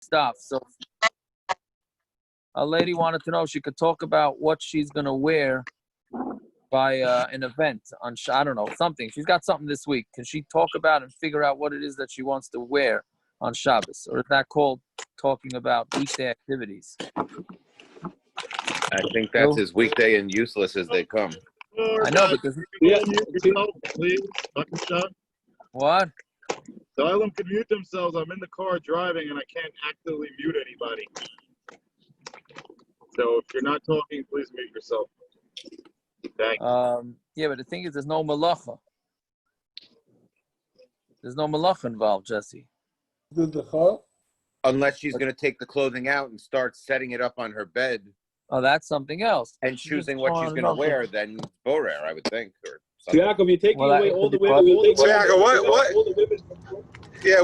stuff. So a lady wanted to know if she could talk about what she's going to wear by an event on, I don't know, something. She's got something this week. Can she talk about and figure out what it is that she wants to wear on Shabbos? Or is that called talking about weekday activities? I think that's as weekday and useless as they come. I know, because... Please, What? Tell them to mute themselves. I'm in the car driving and I can't actively mute anybody. So if you're not talking, please mute yourself. Thank you. Yeah, but the thing is, there's no malacha. There's no malacha involved, Jesse. Unless she's going to take the clothing out and start setting it up on her bed. Oh, that's something else. And choosing what she's going to wear, then borer, I would think. Or Jacob, you're taking away all the women.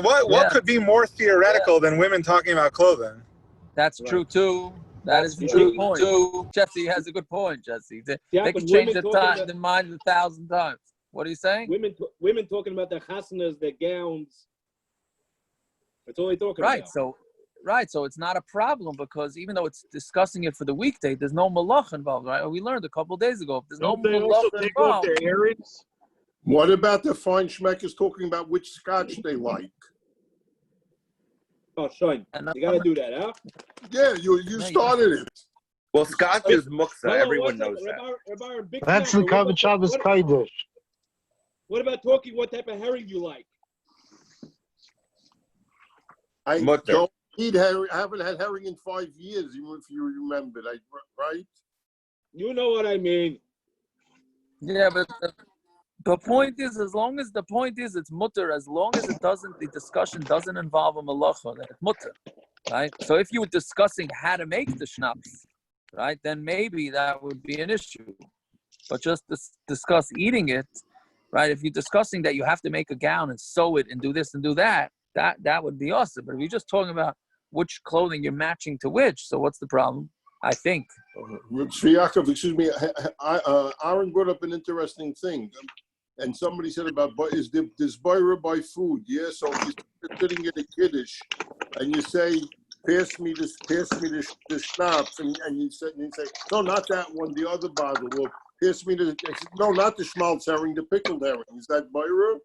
What could be more theoretical than women talking about clothing? That's true too. That is a good point too. Jesse has a good point, Jesse. They can change their mind 1,000 times. What are you saying? Women talking about their chasanas, their gowns. That's all they're talking about. So it's not a problem, because even though it's discussing it for the weekday, there's no malach involved, right? We learned a couple of days ago. If there's no malach involved. Their earrings? What about the fine schmeckers talking about which scotch they like? Oh, Shine, you got to do that, huh? Yeah, you started it. Well, scotch is muksa. Everyone knows that. That's the Kavod Shabbos Kaidish. What about talking what type of herring you like? I don't eat herring. I haven't had herring in 5 years, even if you remember, right? You know what I mean. Yeah, but the point is, it's mutter, as long as the discussion doesn't involve a malacha, then it's mutter, right? So if you were discussing how to make the schnapps, right, then maybe that would be an issue. But just discuss eating it, right? If you're discussing that you have to make a gown and sew it and do this and do that, that would be awesome. But if you're just talking about which clothing you're matching to which, so what's the problem? I think. Yaakov, excuse me, Aaron brought up an interesting thing. And somebody said about, is this boira by food? Yeah, so if you're sitting at a kiddush and you say, pass me the schnapps, and you say, no, not that one, the other bottle. Well, pass me no, not the schmaltz herring, the pickled herring. Is that boira?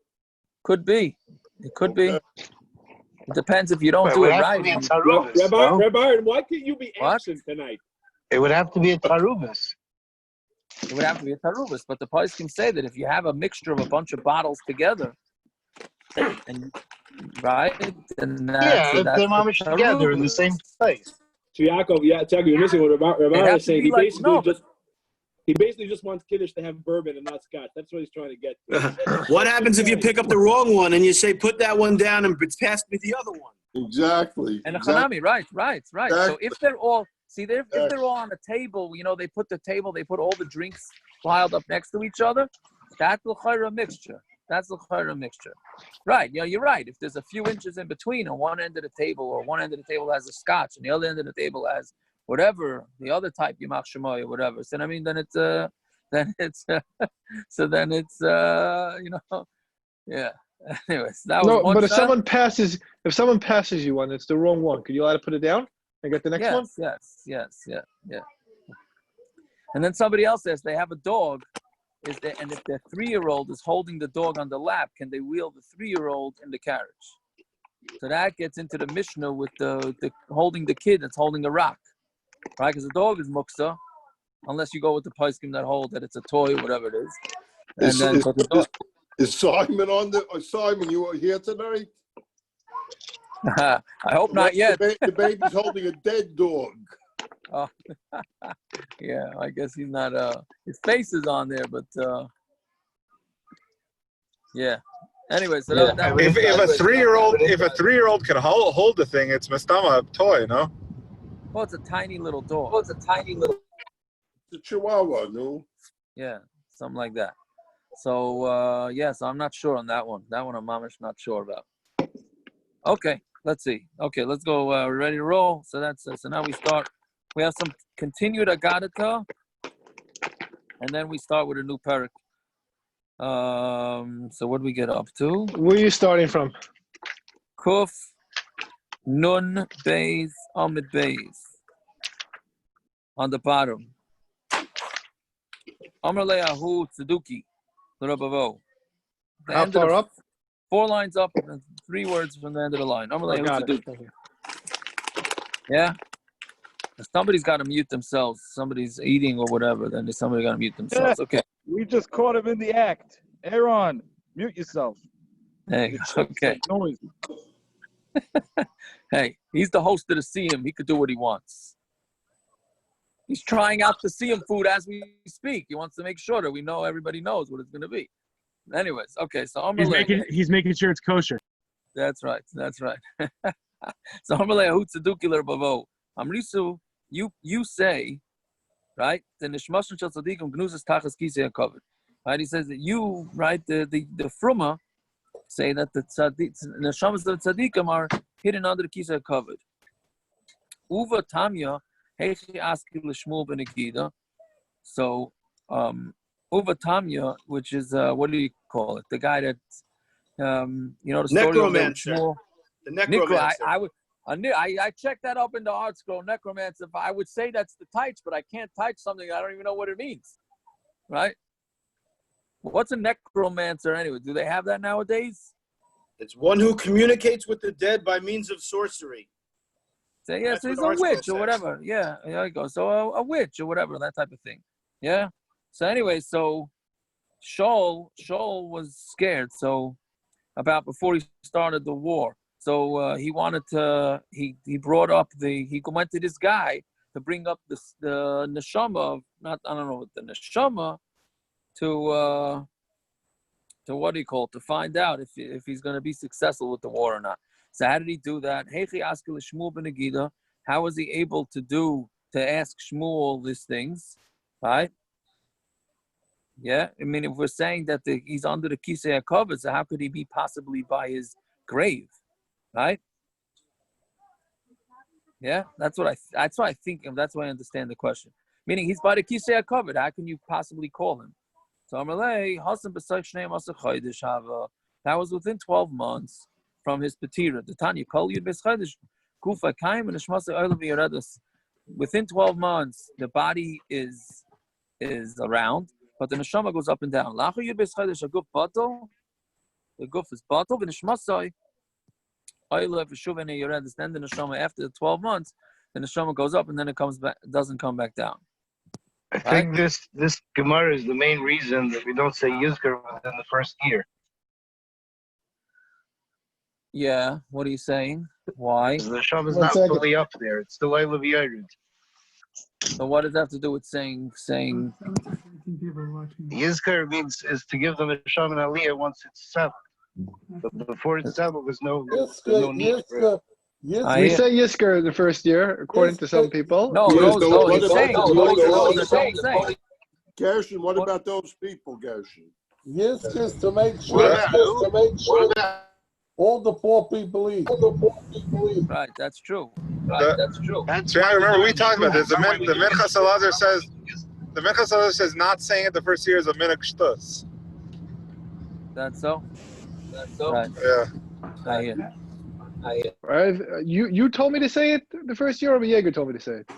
Could be. It could be. It depends if you don't do it right. Rabbi, why can't you be absent tonight? It would have to be a tarubas. It would have to be a tarubas, but the poskim say that if you have a mixture of a bunch of bottles together, and right, then that's they're mamish together in the same place. So Yaakov, you're missing what Rabbi is saying. He basically just wants kiddush to have bourbon and not scotch. That's what he's trying to get to. What happens if you pick up the wrong one and you say, put that one down and pass me the other one? Exactly. And Hanami, right. Exactly. So if they're all if they're all on a table, they put all the drinks piled up next to each other. That's l'chayra mixture. Right. You're right. If there's a few inches in between on one end of the table, or one end of the table has a scotch and the other end of the table has whatever, the other type, Yimach Shemoy or whatever. So then it's yeah. Anyways, that was one. But if someone passes you one, it's the wrong one. Could you allow to put it down and get the next one? Yes. And then somebody else says they have a dog, and if their 3-year-old is holding the dog on the lap, can they wheel the 3-year-old in the carriage? So that gets into the Mishna with the holding the kid that's holding a rock, right? Because the dog is muksa, unless you go with the poskim that hold that it's a toy or whatever it is. And is Simon Simon, you are here tonight? I hope not yet. The baby's holding a dead dog. Oh, yeah. I guess he's not. His face is on there, but yeah. Anyway, so if a 3-year-old can hold the thing, it's mastama toy, no? Well, it's a tiny little dog. It's a chihuahua, no? Yeah, something like that. So so I'm not sure on that one. That one I'm not sure about. Okay, let's see. Okay, let's go. We're ready to roll. So now we start. We have some continued agadata, and then we start with a new perek. So what do we get up to? Where are you starting from? Kuf Nun Beis Amud Beis on the bottom. Amar le'ahu tzeduki l'Rabavo. How far up? 4 lines up, and 3 words from the end of the line. Amar I le'ahu got it. tzeduki. Yeah. If somebody's got to mute themselves. Somebody's eating or whatever. Then somebody got to mute themselves. Okay. We just caught him in the act. Aaron, mute yourself. Hey. Okay. Noise. Hey, he's the host of the Siyum. He could do what he wants. He's trying out the Siyum food as we speak. He wants to make sure that we know everybody knows what it's going to be. Anyways, okay. So he's making sure it's kosher. That's right. So Amalei Tzeduki l'Rabavo. Amrisu, you say, right? The nishmashin shel tzadikim gnuzas tachas kisei hakavod. Right? He says that you, right? The fruma say that the neshamas of tzadikim are hidden under the kisei hakavod. Uva tamya heichi aski l'shmuel ben Agida. So Uva tamya, which is what do you call it? The guy that the story necromancer. Of the necromancer. I checked that up in the art scroll. Necromancer. I would say that's the taich, but I can't taich something I don't even know what it means. Right? What's a necromancer anyway? Do they have that nowadays? It's one who communicates with the dead by means of sorcery. So yeah, so he's a witch or whatever. Yeah, there you go. So a witch or whatever, that type of thing. Yeah. So anyway, so Shaul was scared. So about before he started the war. So he wanted to. He brought up he went to this guy to bring up the neshama of the neshama to what do you call it, to find out if he's going to be successful with the war or not. So how did he do that? How was he able to ask Shmuel these things, right? Yeah, I mean, if we're saying that he's under the kisei hakavod, so how could he be possibly by his grave? Right? Yeah, that's what I think. That's why I understand the question. Meaning he's by the kisei hakavod. How can you possibly call him? So Amalei Hasan b'sayich shnei masach chodesh hava. That was within 12 months from his petira. The Tanya kol yud b'chodesh kufa kaim and neshmasa olam v'yaredas. Within 12 months, the body is around, but the neshama goes up and down. Lacha yud b'chodesh aguf batal. The guf is batal v'neshmasai. Then the neshama, after the 12 months, the neshama goes up and then it comes back, doesn't come back down. I think this Gemara is the main reason that we don't say Yizkar within the first year. Yeah, what are you saying? Why? The neshama is not fully up there. It's still Olam Habah. So what does that have to do with saying? Yizkar means is to give the neshama an aliyah once it's settled. But before it's settled, there's no need for it. We say Yisker the first year, according to some people. No, he's saying. Gershon, what about those people, Gershon? Yisker to make sure that all the poor people eat. Right, that's true. So I remember we talked about this. The Minchas Elazar says not saying it the first year is a minhag shtus. That's so. Right. Yeah. I hear. Right? You told me to say it the first year, or Jaeger told me to say it?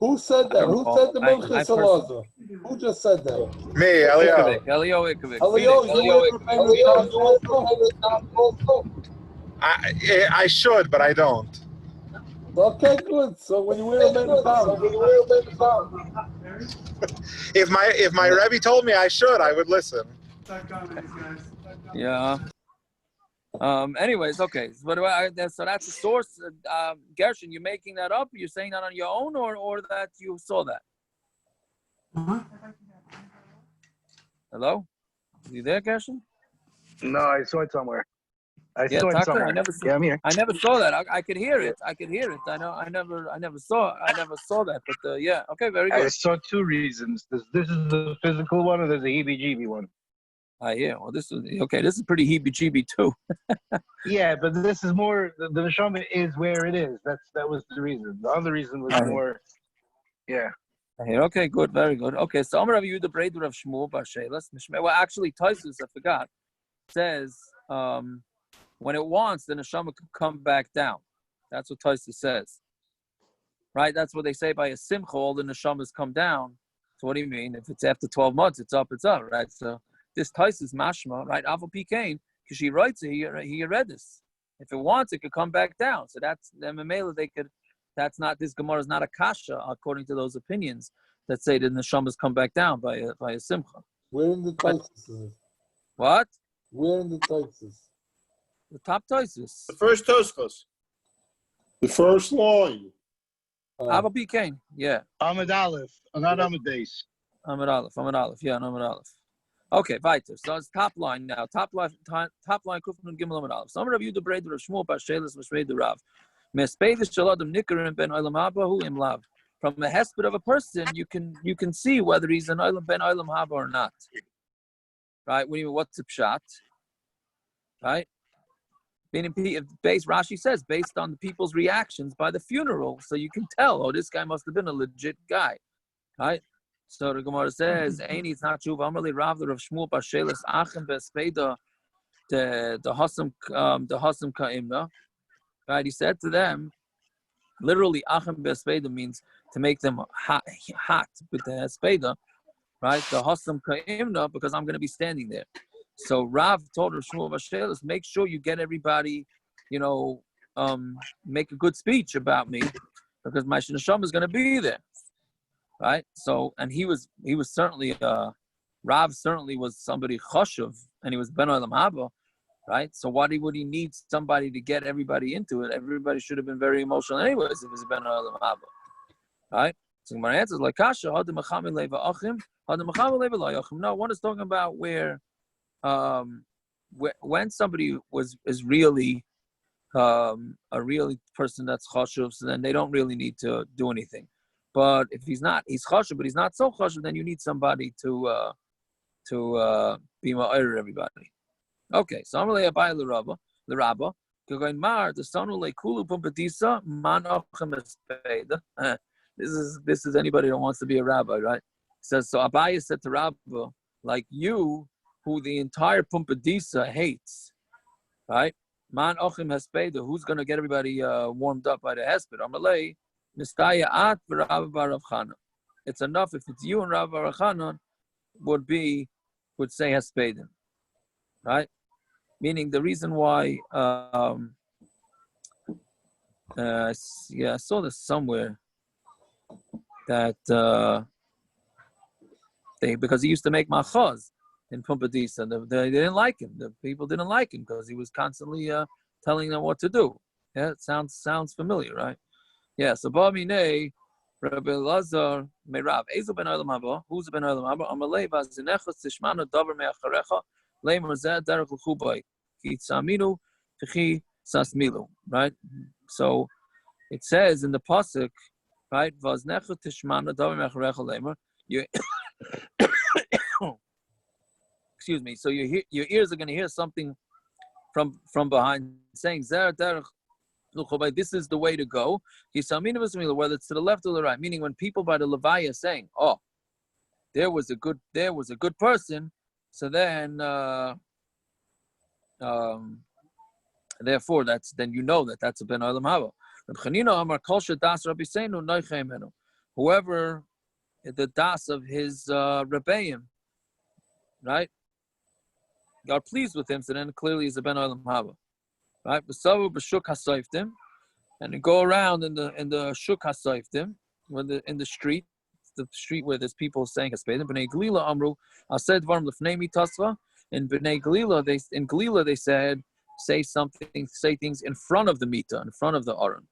Who said that? Who said the Minchas Elazar? Who just said that? Me, Elio. Elio Ikovic. I should, but I don't. Okay, good. So when you wear a men's If my Rebbe told me I should, I would listen. Yeah. Anyways, okay. So that's the source. Gershon, you making that up? You're saying that on your own, or that you saw that? Hello? You there, Gershon? No, I saw it somewhere. I Yeah, saw it Tucker, somewhere. I never saw, I'm here. I never saw that. I could hear it. I never saw that. But yeah. Okay, very good. I saw two reasons. This is the physical one, or there's a heebie-jeebie one. I hear. Well, this is pretty heebie-jeebie too. Yeah, but this is more. The neshama is where it is. That was the reason. The other reason was more. Yeah. I hear. Okay, good, very good. Okay, so Amar Rav Yehuda Breder of Shmuel Bar Shelas. Well, actually, Tosfos, I forgot, says when it wants, the neshama could come back down. That's what Tosfos says. Right? That's what they say by a simcha, all the neshamas come down. So what do you mean? If it's after 12 months, it's up, right? So this Tosfos mashma, right? Aval Pikain, because she writes it, he read this. If it wants, it could come back down. So that's the Mamela, they could, that's not, this Gemara is not a kasha, according to those opinions that say the neshamas come back down by a simcha. Where in the Tosfos? What? Where in the Tosfos? The top Tosfos. The first Tosfos. The first line. Aval Pikain, yeah. Amud Aleph, not Amud Beis. Amud Aleph, yeah, Amud Aleph. Okay, weiter. So it's top line now. Top line, Kufnun Gimel Amud Aleph. Some of you the bread of Shmuel Bashelis Mishmei the Rav. Mespeidish Shaladam Nikarim Ben Olam Habah Hu Im Lav. From the hesped of a person, you can see whether he's an Olam Ben Olam Habah or not. Right? What's the pshat? Right? Rashi says based on the people's reactions by the funeral, so you can tell, oh, this guy must have been a legit guy, right? So the Gemara says, "Eini, it's not true." Amrli Rav the Rav Shmuel Bashelis Achem Bespeda the Hasam Kaimna, right? He said to them, literally Achem Bespeda means to make them hot with the Speda, right? The Hasam Kaimna, because I'm going to be standing there. So Rav told Rav Shmuel Bashelis, make sure you get everybody, make a good speech about me, because my neshama is going to be there, right? So, and he was certainly, Rav certainly was somebody chashuv, and he was ben Olam Habah, right? So why would he need somebody to get everybody into it? Everybody should have been very emotional anyways if it's ben Olam Habah, right? So my answer is like kasha, no, one is talking about where when somebody is really a really person that's chashuv, so then they don't really need to do anything. But if he's chashuv, but he's not so chashuv, then you need somebody to be ma'ir everybody. Okay, so I'm gonna buy the rabba. Going mar the son will kulu pumpatisa man This is anybody that wants to be a rabbi, right? Says so. Abaye said to Rabba, like you, who the entire Pumpadisa hates, right? Man ochim hespeda, who's going to get everybody warmed up by the hesped? Amalei, mistaya at Rav Bar Chana. It's enough if it's you and Rav Bar Chana would say hespedin, right? Meaning the reason why, I saw this somewhere that because he used to make machaz in Pumpadisa, they didn't like him. The people didn't like him because he was constantly telling them what to do. Yeah, it sounds familiar, right? Yeah. So Ba'minei, Rabbi Lazar Meirav, Ezu ben Olam Habah, who's ben Olam Habah? Amalei vazinecha tishmanu davar me'acharecha leimer zeh derech l'chubai ki tzaminu v'chi sasmilu. Right. So it says in the pasuk, right? Vaznecha tishmanu davar me'acharecha leimer. Excuse me. So your ears are going to hear something from behind saying "Zer derech l'chubai." This is the way to go. Whether it's to the left or the right. Meaning, when people by the Levaya saying, "Oh, there was a good person," so then therefore then you know that's a ben Olam Habah. Whoever the das of his rebbeim, right? God pleased with him, so then clearly he's a ben Olam Habah, right? And you go around in the shuk hasoiftim, in the street where there's people saying haspedim. Bnei Galila amru, I said dvarim lefnei mitasva. In Bnei Galila, they said say things in front of the mita, in front of the aron,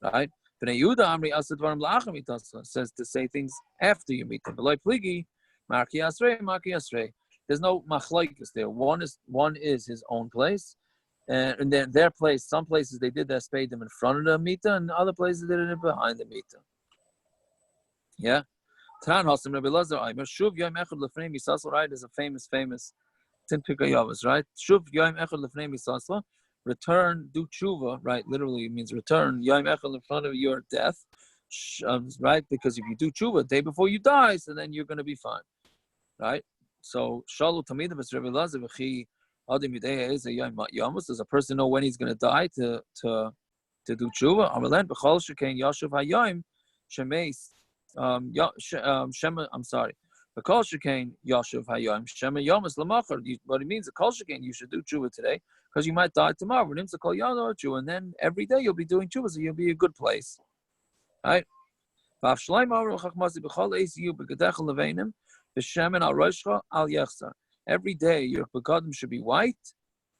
right? Bnei Yehuda amri I said dvarim la'achar mitasva, says to say things after you mita. B'loi pligi, marki asrei. There's no machlokes there. One is his own place, and then their place. Some places they did that spadim in front of the mita, and other places they did it behind the mita. Yeah. Tan Hasim Rabbi Lazar Aimer Shuv Yom Echad Lefnei Misasla, right? Is a famous Tin Pikayavas, right? Shuv Yom Echad Lefnei Misasla, return, do tshuva, right? Literally it means return Yom Echad in front of your death, right? Because if you do tshuva the day before you die, so then you're going to be fine, right? So Shalu Tamidah B'S Rabbi Lazar V'Chi Adim Yidei Eze Yom Amos. Does a person know when he's going to die to to do tshuva. Amalen b'chol shekain yashuv hayom shemeis shema. I'm sorry. B'chol shekain yashuv hayom shema yomas lamachar. What it means, the kol shekain, you should do tshuva today because you might die tomorrow. And then every day you'll be doing tshuva, so you'll be a good place. Right? Every day your begadim should be white,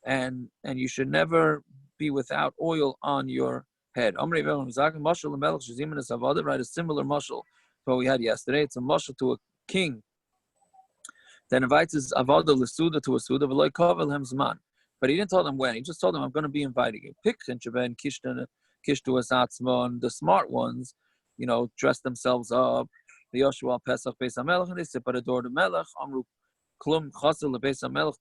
and you should never be without oil on your head. Right, a similar mashal to what we had yesterday. It's a mashal to a king that invites his avada l'suda to a suda, but he didn't tell them when. He just told them, I'm going to be inviting you. The smart ones, dress themselves up. The Yoshua Pesach Beis HaMelech, and they sit by the door of the Melech. Amru Klum Chasel Beis HaMelech.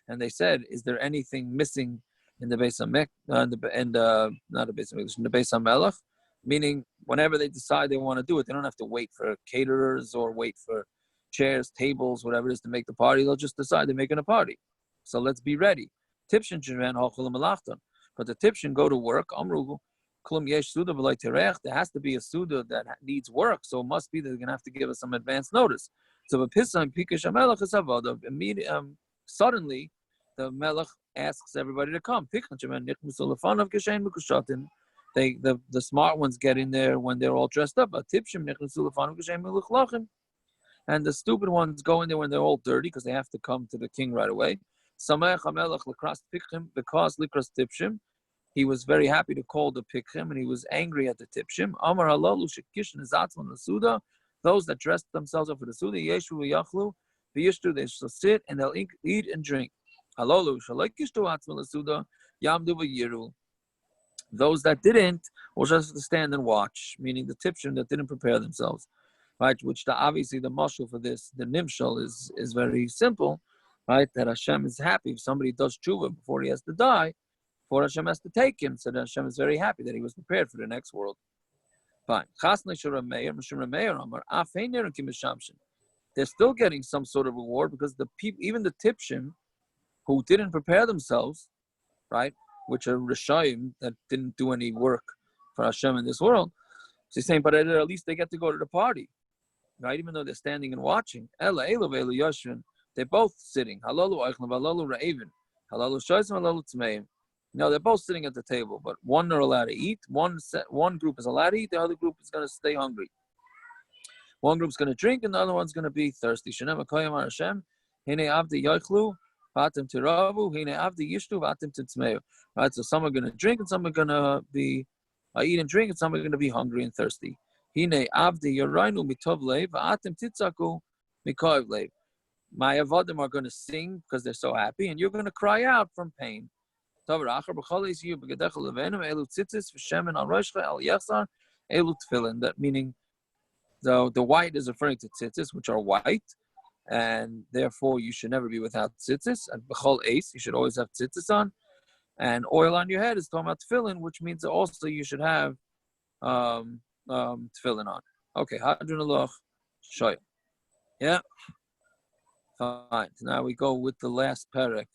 And they said, is there anything missing in the Beis HaMelech? Not the Beis HaMelech, in the Beis HaMelech? Meaning, whenever they decide they want to do it, they don't have to wait for caterers or wait for chairs, tables, whatever it is to make the party. They'll just decide they're making a party. So let's be ready. Tipshin Jiran Hachul Malachtan. But the Tipshin go to work. Amru Klum Yesh Suda V'Loi Terech. There has to be a Suda that needs work, so it must be they're going to have to give us some advance notice. So suddenly, the Melech asks everybody to come. The smart ones get in there when they're all dressed up. And the stupid ones go in there when they're all dirty because they have to come to the king right away. Because likras tipshim, he was very happy to call the pikchim, and he was angry at the tipshim. Amar halalu shekishin izatzlan l'suda. Those that dressed themselves up for the suda, yeshu v'yachlu, v'yishtu, they shall sit and they'll eat and drink. Halalu shalekishtu atzman l'suda, yamdu v'yiru. Those that didn't will just have to stand and watch, meaning the tipshim that didn't prepare themselves, right? Which obviously the mashal for this, the nimshal, is very simple, right? That Hashem is happy if somebody does tshuva before he has to die. Before Hashem has to take him, so then Hashem is very happy that he was prepared for the next world. Fine. They're still getting some sort of reward because the people, even the tipshim, who didn't prepare themselves, right, which are rishayim that didn't do any work for Hashem in this world, so he's saying, but at least they get to go to the party, right? Even though they're standing and watching. They're both sitting. No, they're both sitting at the table, but one are allowed to eat. One group is allowed to eat. The other group is going to stay hungry. One group's going to drink, and the other one's going to be thirsty. Right? So some are going to drink, and some are going to be eat and drink, and some are going to be hungry and thirsty. My avodim are going to sing because they're so happy, and you're going to cry out from pain. That meaning the white is referring to tzitzis, which are white, and therefore you should never be without tzitzis. And b'chol eis, you should always have tzitzis on. And oil on your head is talking about tefillin, which means that also you should have tefillin on. Okay, hadron aloch shoy. Yeah. Fine. So now we go with the last perek.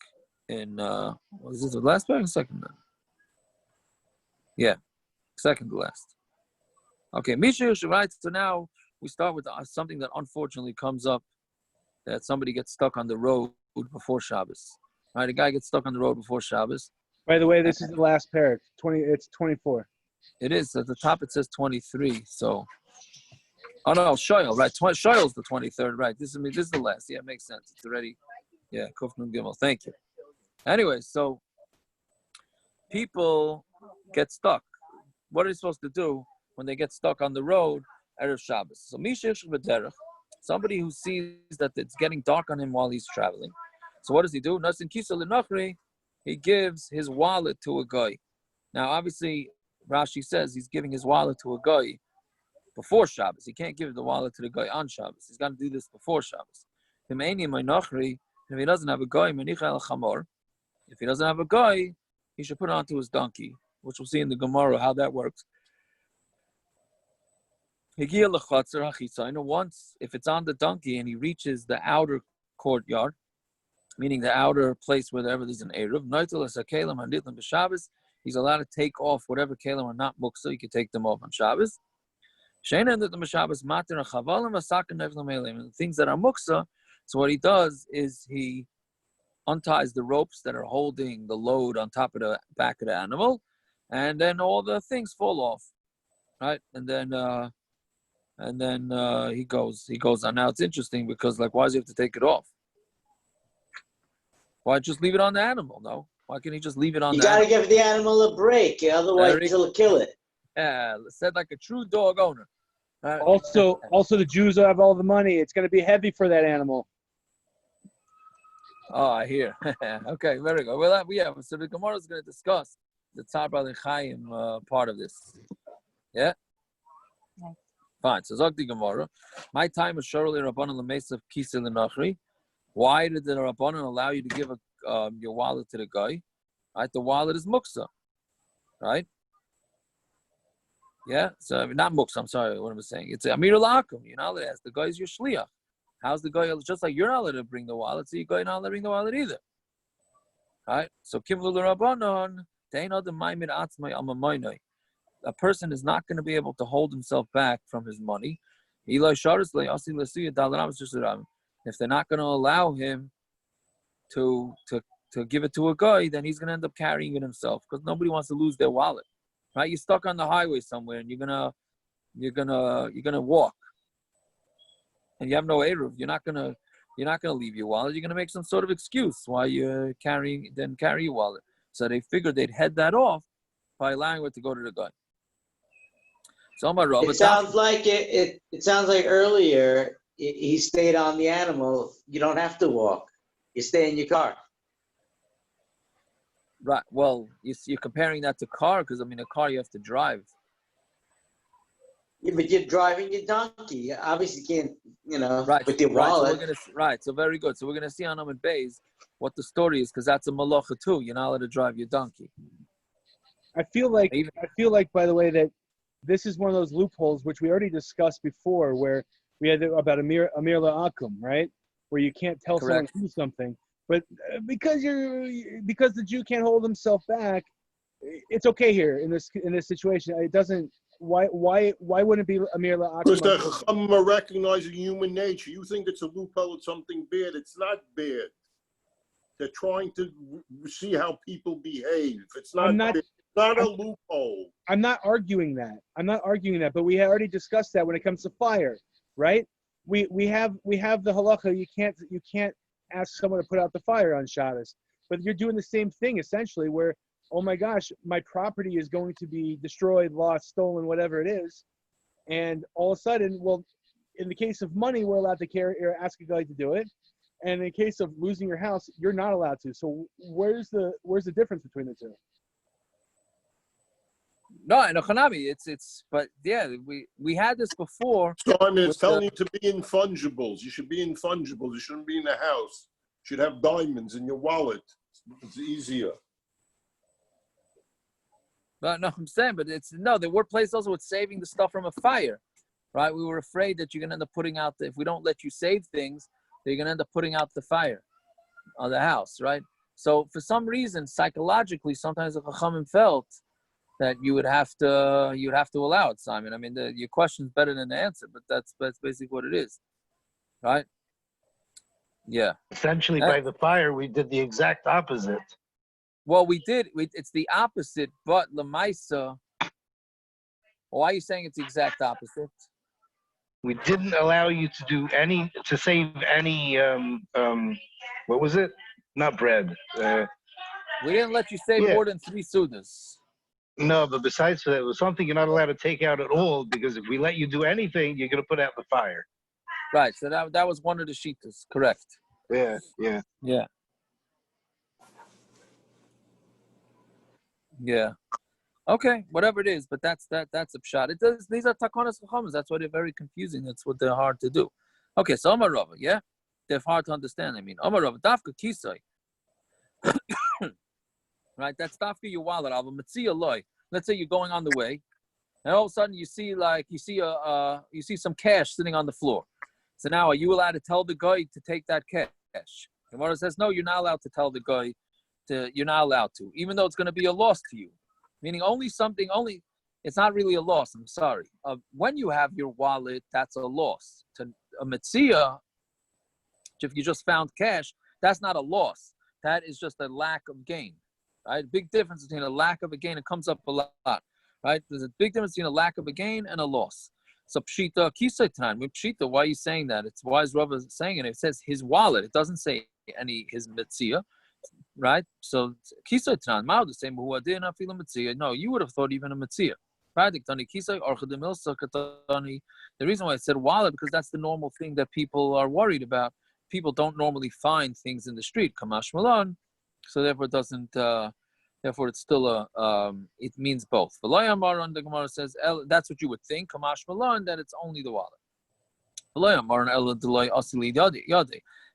Is this the last perek or second? Yeah, second to last. Okay, Misha writes. So now we start with something that unfortunately comes up, that somebody gets stuck on the road before Shabbos. Right, a guy gets stuck on the road before Shabbos. By the way, this is the last perek. It's 24. It is. At the top it says 23. So, oh no, Shoyal, right? Shoyal's the 23rd, right? This is the last. Yeah, it makes sense. It's already. Yeah, Kufnun Gimel. Thank you. Anyway, so people get stuck. What are they supposed to do when they get stuck on the road Erev Shabbos? So somebody who sees that it's getting dark on him while he's traveling. So what does he do? He gives his wallet to a guy. Now, obviously, Rashi says he's giving his wallet to a guy before Shabbos. He can't give the wallet to the guy on Shabbos. He's got to do this before Shabbos. If he doesn't have a guy, if he doesn't have a guy, he should put it onto his donkey, which we'll see in the Gemara how that works. Once, if it's on the donkey and he reaches the outer courtyard, meaning the outer place wherever there's an Eruv, he's allowed to take off whatever kelim are not muksa. You can take them off on Shabbos. And the things that are muksa, so what he does is he unties the ropes that are holding the load on top of the back of the animal, and then all the things fall off, right? And then he goes on. Now it's interesting because why does he have to take it off? Why just leave it on the animal? No, why can't he just leave it on? You gotta give the animal a break, otherwise he'll kill it. Yeah, said like a true dog owner. Also, the Jews have all the money. It's going to be heavy for that animal. Oh, I hear. Okay, very good. Well, so the Gemara is going to discuss the Tzar Bali Chaim part of this. Yeah? Fine. So, Zog the Gemara. My time is surely Rabbanan L'meis of Kisei L'Nachri. Why did the Rabbanan allow you to give your wallet to the guy? Right? The wallet is muksa. Right? Yeah, so not muksa. I'm sorry, what am I saying? It's Amir al-Akum. You're not allowed to ask. The guy is your shliach. How's the guy? Just like you're not allowed to bring the wallet, so you guy not allowed to bring the wallet either. All right. So Kimlu Rabbanon, a person is not going to be able to hold himself back from his money. If they're not going to allow him to give it to a guy, then he's going to end up carrying it himself because nobody wants to lose their wallet. Right, you're stuck on the highway somewhere, and you're gonna walk, and you have no eruv. You're not gonna leave your wallet. You're gonna make some sort of excuse why you're carry your wallet. So they figured they'd head that off by allowing it to go to the guy. So it sounds like it sounds like earlier he stayed on the animal. You don't have to walk. You stay in your car. Right. Well, you're comparing that to car because a car you have to drive. Yeah, but you're driving your donkey. You obviously can't, right, with your wallet. So very good. So we're gonna see on Amud Beis what the story is because that's a malacha too. You're not allowed to drive your donkey. I feel like, by the way, that this is one of those loopholes which we already discussed before, where we had about Amir la'akum, right? Where you can't tell someone to do something. But because the Jew can't hold himself back, it's okay here in this situation. It doesn't. Why wouldn't it be Amir la'akum? Because the Chacham are recognizing human nature. You think it's a loophole, it's something bad. It's not bad. They're trying to see how people behave. It's not a loophole. I'm not arguing that. But we already discussed that when it comes to fire, right? We have the halacha. You can't ask someone to put out the fire on Shabbos, but you're doing the same thing essentially where, oh my gosh, my property is going to be destroyed, lost, stolen, whatever it is. And all of a sudden, well, in the case of money, we're allowed to carry or ask a guy to do it. And in the case of losing your house, you're not allowed to. So where's the difference between the two? No, in Ochanami, but yeah, we had this before. So it's telling you to be in fungibles. You should be in fungibles. You shouldn't be in a house. You should have diamonds in your wallet. It's easier. No, I'm saying, but there were places also with saving the stuff from a fire, right? We were afraid that you're gonna end up putting out if we don't let you save things, you're gonna end up putting out the fire on the house, right? So for some reason, psychologically, sometimes the Chachamim felt that you would have to allow it, Simon. Your question's better than the answer, but that's basically what it is, right? Yeah. Essentially, by the fire, we did the exact opposite. Well, it's the opposite, but Lamaisa. Why are you saying it's the exact opposite? We didn't allow you to save any. What was it? Not bread. We didn't let you save more than 3 sudas. No, but besides that, it was something you're not allowed to take out at all because if we let you do anything, you're going to put out the fire. Right. So that was one of the shitas. Correct. Yeah. Yeah. Okay, whatever it is, but that's a pshat. These are takonas chachamas. That's why they're very confusing. That's what they're hard to do. Okay, so Amar Rava, yeah, they're hard to understand. Amar Rava, dafka kisai. Right, that's dafka your wallet. Ava matzia loy. Let's say you're going on the way, and all of a sudden you see some cash sitting on the floor. So now, are you allowed to tell the guy to take that cash? Gemara says no. You're not allowed to tell the guy. You're not allowed to, even though it's going to be a loss to you. Meaning it's not really a loss, I'm sorry. When you have your wallet, that's a loss. To a metzia, if you just found cash, that's not a loss. That is just a lack of gain, right? Big difference between a lack of a gain, it comes up a lot, right? There's a big difference between a lack of a gain and a loss. So pshita kisaitan, with pshita, why are you saying that? It's why is Rava saying it? It says his wallet. It doesn't say his metzia, right? So kisaitan, ma'od the same who did not feel a metzia. No, you would have thought even a metzia. The reason why I said wallet because that's the normal thing that people are worried about. People don't normally find things in the street, kamash malan, so therefore it doesn't. Therefore, it's still it means both. The Gemara says that's what you would think, kamash malan, that it's only the wallet.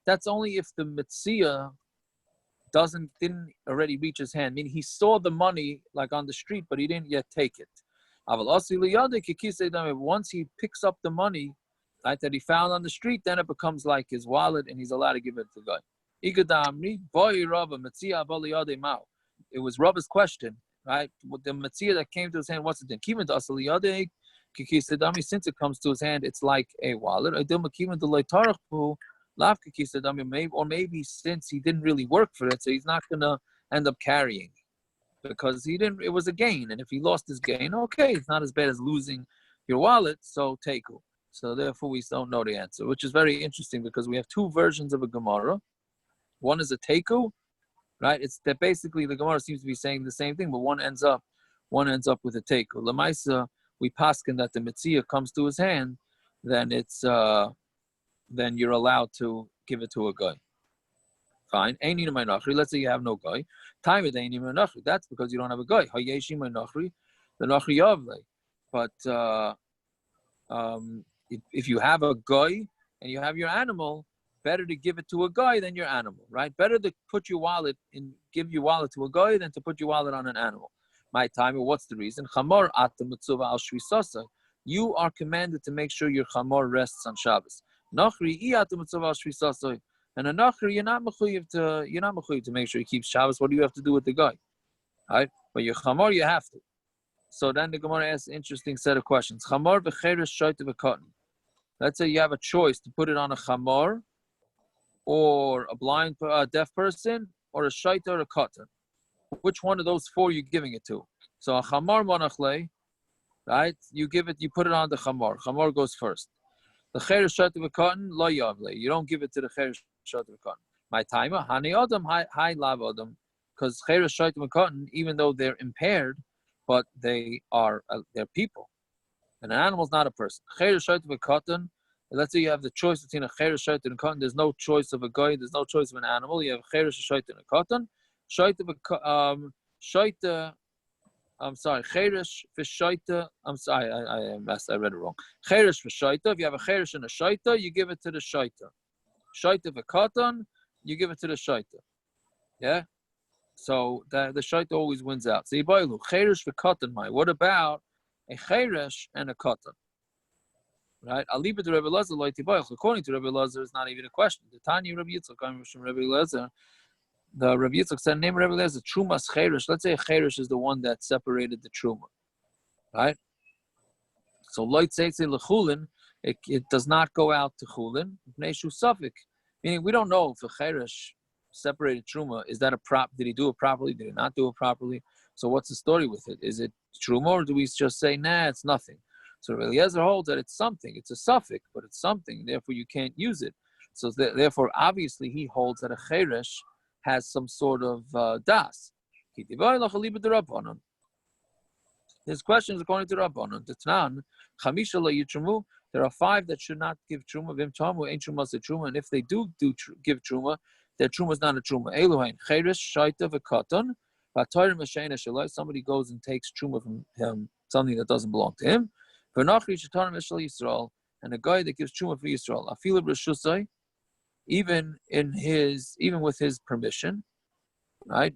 That's only if the metzia didn't already reach his hand. I mean, he saw the money like on the street, but he didn't yet take it. Once he picks up the money, right, that he found on the street, then it becomes like his wallet, and he's allowed to give it to the guy. It was Rabba's question, right? With the metzia that came to his hand, what's it then? Since it comes to his hand, it's like a wallet. Or maybe since he didn't really work for it, so he's not going to end up carrying because it was a gain. And if he lost his gain, okay, it's not as bad as losing your wallet, so teiku. So therefore, we don't know the answer, which is very interesting because we have two versions of a Gemara. One is a teiku, right? It's that basically the Gemara seems to be saying the same thing, but one ends up with a teiku. Lamaisa, we paskin that the metzia comes to his hand, then then you're allowed to give it to a guy. Fine. Let's say you have no guy. That's because you don't have a guy. But if you have a guy and you have your animal, better to give it to a guy than your animal, right? Better to put your wallet and give your wallet to a guy than to put your wallet on an animal. My time, what's the reason? You are commanded to make sure your chamor rests on Shabbos. And a nachri, you're not mechuyev to make sure he keeps Shabbos. What do you have to do with the guy? Right? But your chamor, you have to. So then the Gemara asks an interesting set of questions. Chamor v'cheresh shotah v'katan. Let's say you have a choice to put it on a chamor, or a blind, deaf person, or a shotah or a katan. Which one of those four are you giving it to? So a chamor monachle, right? You put it on the chamor. Chamor goes first. The cheresh shotah v'katan lo yavle. You don't give it to the cheresh shotah v'katan. My timer, hani adam, hi lav adam, because cheresh shotah v'katan, even though they're impaired, but they're people, and an animal's not a person. Cheresh shotah v'katan. Let's say you have the choice between a cheresh shotah and a katan. There's no choice of a guy. There's no choice of an animal. You have cheresh shotah and a katan. Cheresh v'shotah. I'm sorry, I messed. I read it wrong. Cheresh v'shotah. If you have a cheresh and a shotah, you give it to the shotah. Shotah v'katan, you give it to the shotah. Yeah. So the shotah always wins out. So yibaylu cheresh v'katan. What about a cheresh and a katan? Right. I'll leave it to Rebbe Elazar. According to Rebbe Elazar, it's not even a question. The Tanya Rebbe Yitzchak coming from Rebbe Elazar. The Rebbe Yitzchak said, name Rebbe Elazar, Trumas cheresh. Let's say a cheresh is the one that separated the truma. Right? So loit seitze lechulin, it does not go out to chulin. Neshu safik. Meaning we don't know if a cheresh separated truma. Is that did he do it properly? Did he not do it properly? So what's the story with it? Is it truma, or do we just say, nah, it's nothing? So Rebbe Eliezer holds that it's something. It's a suffix, but it's something. Therefore, you can't use it. So therefore, obviously, he holds that a cheresh has some sort of das. His question is according to Rabbanon. There are 5 that should not give truma. And if they do give truma, their truma is not a truma. Somebody goes and takes truma from him, something that doesn't belong to him. And a guy that gives truma for Yisrael, even with his permission, right?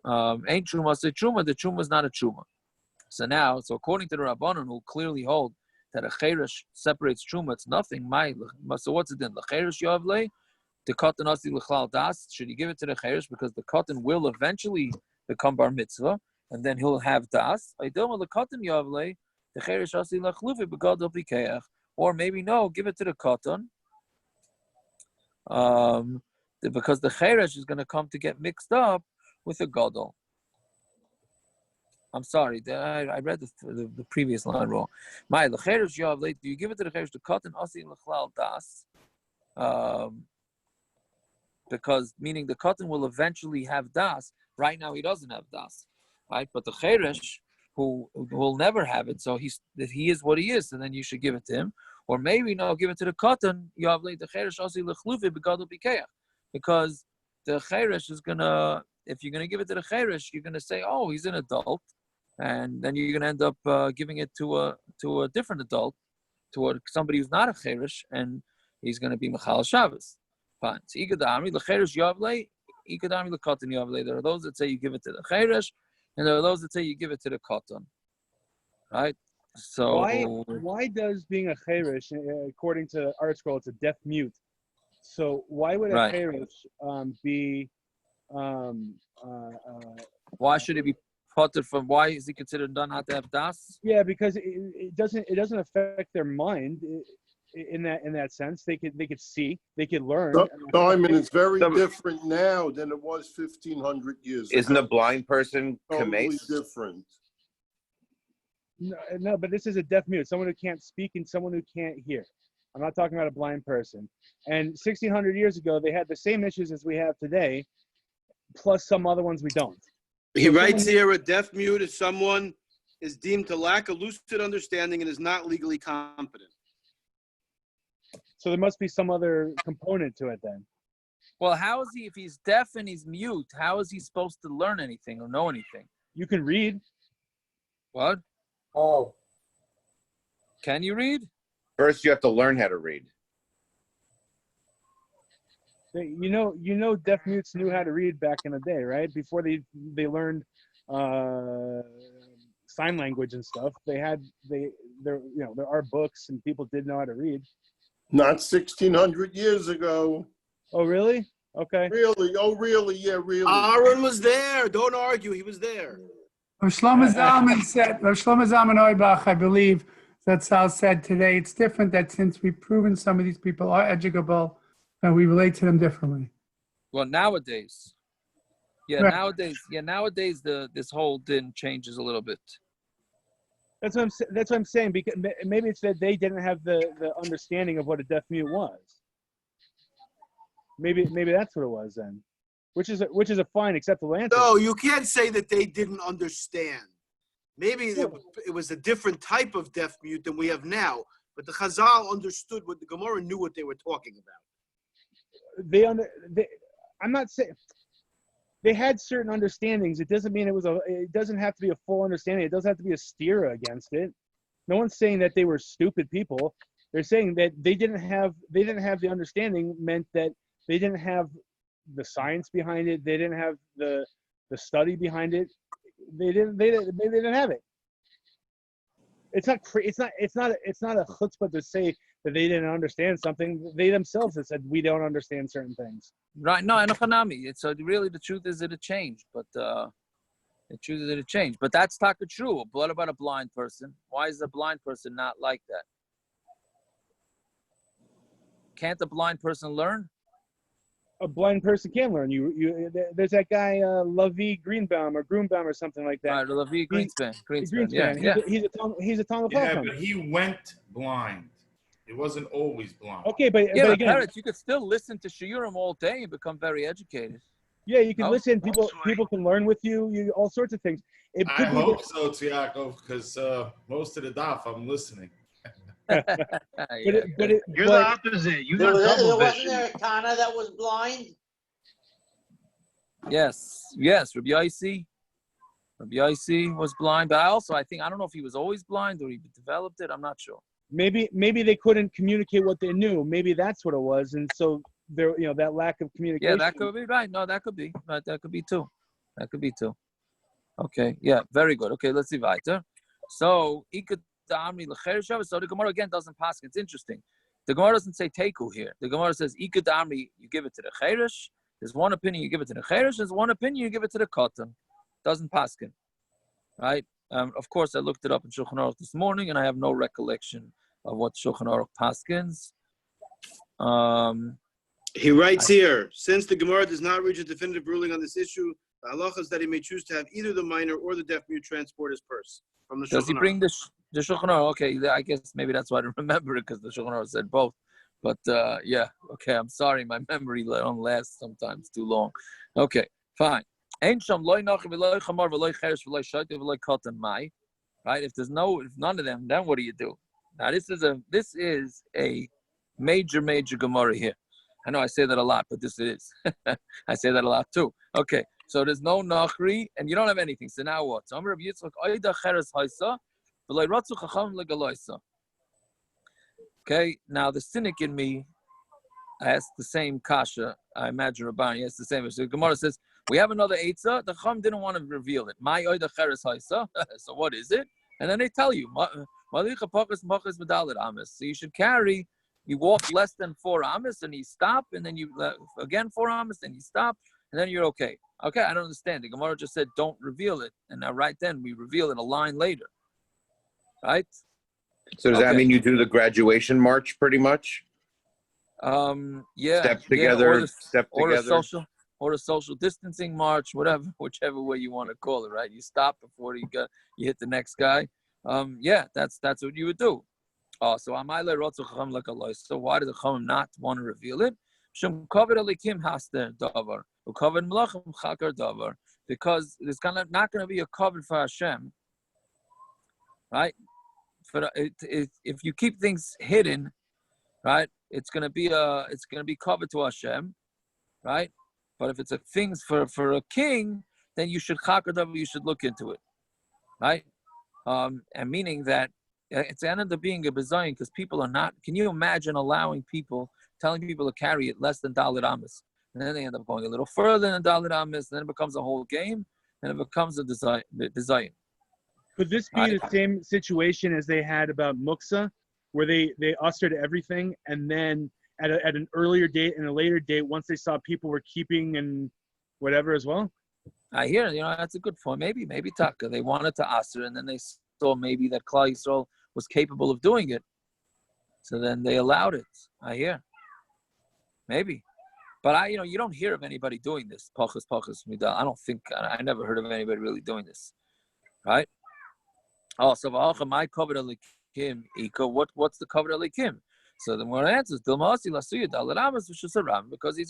Ain't truma say truma. The truma is not a truma. So according to the Rabbanon, who clearly hold that a cheresh separates truma, it's nothing. So what's it then? The cheresh yavle, the katan asi l'chlal das. Should you give it to the cheresh because the katan will eventually become bar mitzvah, and then he'll have das. Or maybe no, give it to the katan, because the cheresh is going to come to get mixed up with the gadol. I'm sorry, I read the previous line wrong. Do you give it to the cheresh to katan asi lechlal das? Because meaning the katan will eventually have das. Right now he doesn't have das, right? But the cheresh who will never have it, so he is what he is, and then you should give it to him. Or maybe no, give it to the katan. The cheresh asi lechlufi begadol bikeach, because the cheresh is gonna. If you're gonna give it to the cheresh, you're gonna say, oh, he's an adult, and then you're gonna end up giving it to a different adult, to somebody who's not a cheresh, and he's gonna be mechal Shabbos. Fine. So ikadami the cheresh yavle, ikadami the katan yavle. There are those that say you give it to the cheresh, and there are those that say you give it to the katan. Right. So why does being a cheresh, according to Art Scroll, it's a deaf mute? So why would a cheresh be? Why should it be parted from? Why is he considered not to have das? Yeah, because it doesn't affect their mind in that sense. They could see, they could learn. Simon, it's very different now than it was 1,500 years ago. Isn't a blind person totally different? No, but this is a deaf mute, someone who can't speak and someone who can't hear. I'm not talking about a blind person. And 1,600 years ago, they had the same issues as we have today, plus some other ones we don't. He writes here, a deaf mute is someone is deemed to lack a lucid understanding and is not legally competent. So there must be some other component to it then. Well, how is he, if he's deaf and he's mute, how is he supposed to learn anything or know anything? You can read. What? Oh. Can you read? First, you have to learn how to read. You know, deaf mutes knew how to read back in the day, right? Before they learned sign language and stuff. There are books and people did know how to read. Not 1,600 years ago. Oh, really? Okay. Really? Oh, really? Yeah, really. Aaron was there. Don't argue. He was there. Shlomo Zalman said, Shlomo Zalman Oibach, I believe that Sal said today, it's different that since we've proven some of these people are educable, that we relate to them differently. Well, nowadays. Yeah, Right. nowadays this whole thing changes a little bit. That's what I'm saying, because maybe it's that they didn't have the understanding of what a deaf mute was. Maybe that's what it was then. Which is a fine acceptable answer. No, you can't say that they didn't understand. Maybe it was a different type of deaf mute than we have now. But the Chazal understood what the Gemara knew what they were talking about. I'm not saying they had certain understandings. It doesn't mean it doesn't have to be a full understanding. It doesn't have to be a stira against it. No one's saying that they were stupid people. They're saying that they didn't have the understanding meant that they didn't have the science behind it. They didn't have the study behind it. They didn't have it. It's not a chutzpah to say that they didn't understand something. They themselves have said we don't understand certain things. Right? No, enough. So really, the truth is that it changed, but But that's taka true. What about a blind person? Why is a blind person not like that? Can't a blind person learn? A blind person can learn. There's that guy Lavi Greenbaum or something like that. Right, Lavi Greenspan. Yeah. He's a Talmud Chacham. But he went blind. He wasn't always blind. Okay, but again, parents, you could still listen to shiurim all day and become very educated. Yeah, you can listen. People can learn with you. All sorts of things. I hope so, Tiago, because most of the daf I'm listening. You're the opposite. You got double vision. Wasn't there a Kana that was blind? Yes. Rabbi Yaisi was blind, but I don't know if he was always blind or he developed it. I'm not sure. Maybe they couldn't communicate what they knew. Maybe that's what it was, and so there, that lack of communication. Yeah, that could be right. No, that could be right. That could be too. Okay. Yeah. Very good. Okay. Let's see weiter. So so the Gemara again doesn't pass. It's interesting. The Gemara doesn't say teku here. The Gemara says ikad amri, you give it to the cheresh. There's one opinion, you give it to the cheresh. There's one opinion, you give it to the katan. Doesn't pass. right? Of course, I looked it up in Shulchan Aruch this morning, and I have no recollection of what Shulchan Aruch paskins. He writes here, since the Gemara does not reach a definitive ruling on this issue, the halachos that he may choose to have either the minor or the deaf mute transport his purse. From the Does he Shulchan bring Aruch. the Shulchan Aruch? Okay, I guess maybe that's why I don't remember it, because the Shulchan Aruch said both. But yeah, okay, I'm sorry, my memory don't last sometimes too long. Okay, fine. Right? If none of them, then what do you do? Now this is a major Gemara here. I know I say that a lot, but this is. I say that a lot too. Okay, so there's no nachri, and you don't have anything. So now what? So okay, now the cynic in me asked the same kasha. I imagine Rabbani asked the same. So the Gemara says, we have another eitzah. The Chacham didn't want to reveal it. My oida cheres haisa. So what is it? And then they tell you, so you should carry. You walk less than 4 amos, and you stop, and then you again 4 amos, and you stop, and then you're okay. Okay, I don't understand. The Gemara just said don't reveal it, and now right then we reveal it a line later, right? So does that mean you do the graduation march pretty much? Yeah. Step together, or the social distancing march, whichever way you want to call it, right? You stop before you hit the next guy. Yeah, that's what you would do. So why did the Chacham not want to reveal it? Because there's not going to be a cover for Hashem, right? If you keep things hidden, right, it's going to be covered to Hashem, right? But if it's things for a king, then you should look into it, right? And meaning that it's ended up being a bezayin because people are not. Can you imagine telling people to carry it less than Dalit Amos, and then they end up going a little further than Dalit Amos, and then it becomes a whole game, and it becomes a design. Could this be the same situation as they had about Muksa, where they ushered everything, and then at an earlier date and a later date, once they saw people were keeping and whatever as well? I hear, that's a good point. Maybe Taka, they wanted to usher, and then they saw maybe that Klal Yisrael was capable of doing it, so then they allowed it. I hear, maybe, but you don't hear of anybody doing this. Pachas midal. I don't think I never heard of anybody really doing this, right? Oh, so my covered alikim iko. What's the covered alikim? So the more answers dilmasi lasuya dalet amos v'shus haram, because he